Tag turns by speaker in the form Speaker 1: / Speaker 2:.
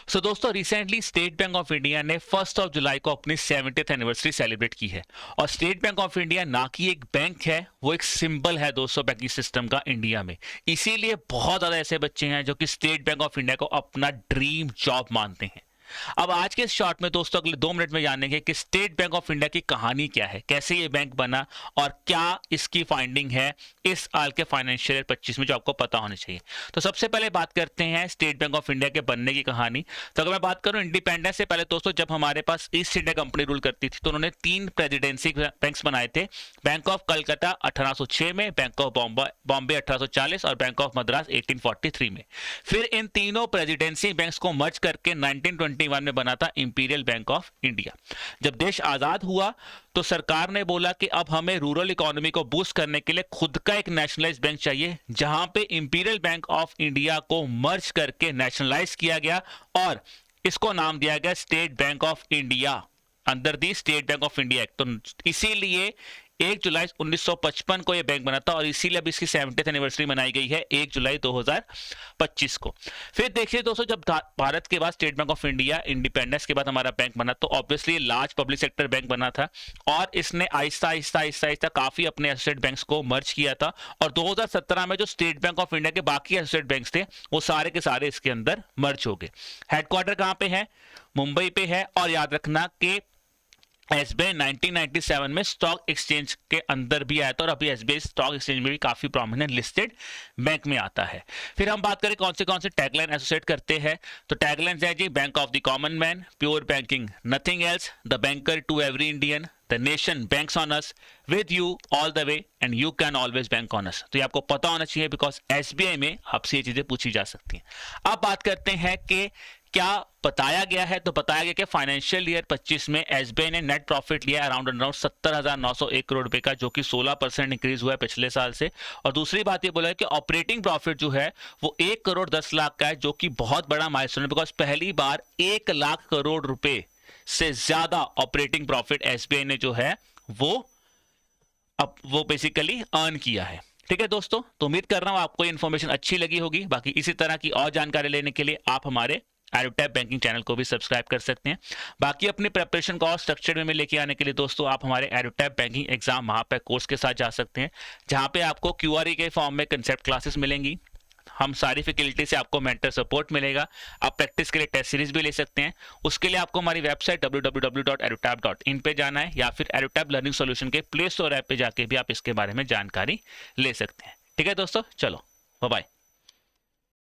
Speaker 1: सो दोस्तों recently state bank of India ने 1 जुलाई को अपनी 70th एनिवर्सरी सेलिब्रेट की है। और स्टेट बैंक ऑफ इंडिया ना कि एक बैंक है, वो एक सिंबल है दोस्तों बैंकिंग सिस्टम का इंडिया में। इसीलिए बहुत ज़्यादा ऐसे बच्चे हैं जो कि स्टेट बैंक ऑफ इंडिया को अपना ड्रीम जॉब मानते हैं। अब आज के इस शॉर्ट में दोस्तों अगले 2 मिनट में जानेंगे कि स्टेट बैंक ऑफ इंडिया की कहानी क्या है, कैसे ये बैंक बना और क्या इसकी फाइंडिंग है इस साल के फाइनेंशियल ईयर 25 में, जो आपको पता होनी चाहिए। तो सबसे पहले बात करते हैं स्टेट बैंक ऑफ इंडिया के बनने की कहानी। तो अगर मैं बात करूं इंडिपेंडेंस से पहले दोस्तों, जब हमारे पास ईस्ट इंडिया कंपनी रूल करती थी तो उन्होंने 3 प्रेसिडेंसी बैंक्स बनाए थे। बैंक ऑफ कलकत्ता 1806 में, बैंक ऑफ बॉम्बे 1840 और बैंक ऑफ मद्रास 1843 में। फिर इन तीनों प्रेसिडेंसी बैंक्स को मर्ज करके 1921 में बना था इंपीरियल बैंक ऑफ इंडिया। जब देश आजाद हुआ तो सरकार ने बोला कि अब हमें रूरल इकोनॉमी को बूस्ट करने के लिए खुद का एक नेशनलाइज्ड बैंक चाहिए, जहां पे इंपीरियल बैंक ऑफ इंडिया को मर्ज करके नेशनलाइज किया गया और इसको नाम दिया गया state bank of India under the state bank of India act. तो इसीलिए 1 जुलाई 1955 को यह बैंक बना था और इसीलिए अब इसकी 70th एनिवर्सरी मनाई गई है 1 जुलाई 2025 को। फिर देखिए दोस्तों, जब भारत के बाद state bank of India independence के बाद हमारा बैंक बना तो obviously large public sector bank बना था और इसने आहिस्ता आहिस्ता आहिस्ता आहिस्ता काफी अपने एसोसिएट बैंक्स को मर्ज किया था। और 2017 में जो स्टेट बैंक ऑफ इंडिया के बाकी एसोसिएट बैंक्स थे वो सारे के सारे इसके अंदर मर्ज हो गए। हेडक्वार्टर कहां पे है? मुंबई पे है। और याद रखना कि एसबीआई 1997 में स्टॉक एक्सचेंज के अंदर भी आया था और अभी एसबीआई स्टॉक एक्सचेंज में भी काफी प्रोमिनेंट लिस्टेड बैंक में आता है। फिर हम बात करें कौन से टैगलाइन एसोसिएट करते हैं, तो टैगलाइन है जी bank of the common man, pure banking nothing else, the banker to every Indian, the nation banks on us, with you all the way and you can always bank on us. तो ये आपको पता होना चाहिए because SBI में आपसे ये चीजें पूछी जा सकती हैं। अब बात करते हैं कि क्या बताया गया है, तो बताया गया कि फाइनेंशियल ईयर 25 में एसबीआई ने नेट प्रॉफिट लिया अराउंड 70,901 करोड़ रुपए का, जो कि 16% इंक्रीज हुआ है पिछले साल से। और दूसरी बात ये बोला है कि ऑपरेटिंग प्रॉफिट जो है वो 1 करोड़ 10 लाख का है, जो कि बहुत बड़ा माइलस्टोन है बिकॉज पहली बार 1 लाख करोड़ रुपए से ज्यादा ऑपरेटिंग प्रॉफिट एसबीआई ने जो है वो बेसिकली अर्न किया है। ठीक है दोस्तों, तो उम्मीद कर रहा हूं आपको इन्फॉर्मेशन अच्छी लगी होगी। बाकी इसी तरह की और जानकारी लेने के लिए आप हमारे एडुटैप बैंकिंग चैनल को भी सब्सक्राइब कर सकते हैं। बाकी अपनी प्रिपरेशन को और स्ट्रक्चर में लेके आने के लिए दोस्तों आप हमारे एडुटैप बैंकिंग एग्जाम महापैक कोर्स के साथ जा सकते हैं, जहां पे आपको क्यूआरई के फॉर्म में कंसेप्ट क्लासेस मिलेंगी। हम सारी फैकल्टी से आपको मेंटर सपोर्ट मिलेगा। आप प्रैक्टिस के लिए टेस्ट सीरीज भी ले सकते हैं। उसके लिए आपको हमारी वेबसाइट www.edutap.in पे जाना है या फिर एडुटैप लर्निंग सॉल्यूशन के प्ले स्टोर ऐप पे जाके भी आप इसके बारे में जानकारी ले सकते हैं। ठीक है दोस्तों, चलो बाय बाय।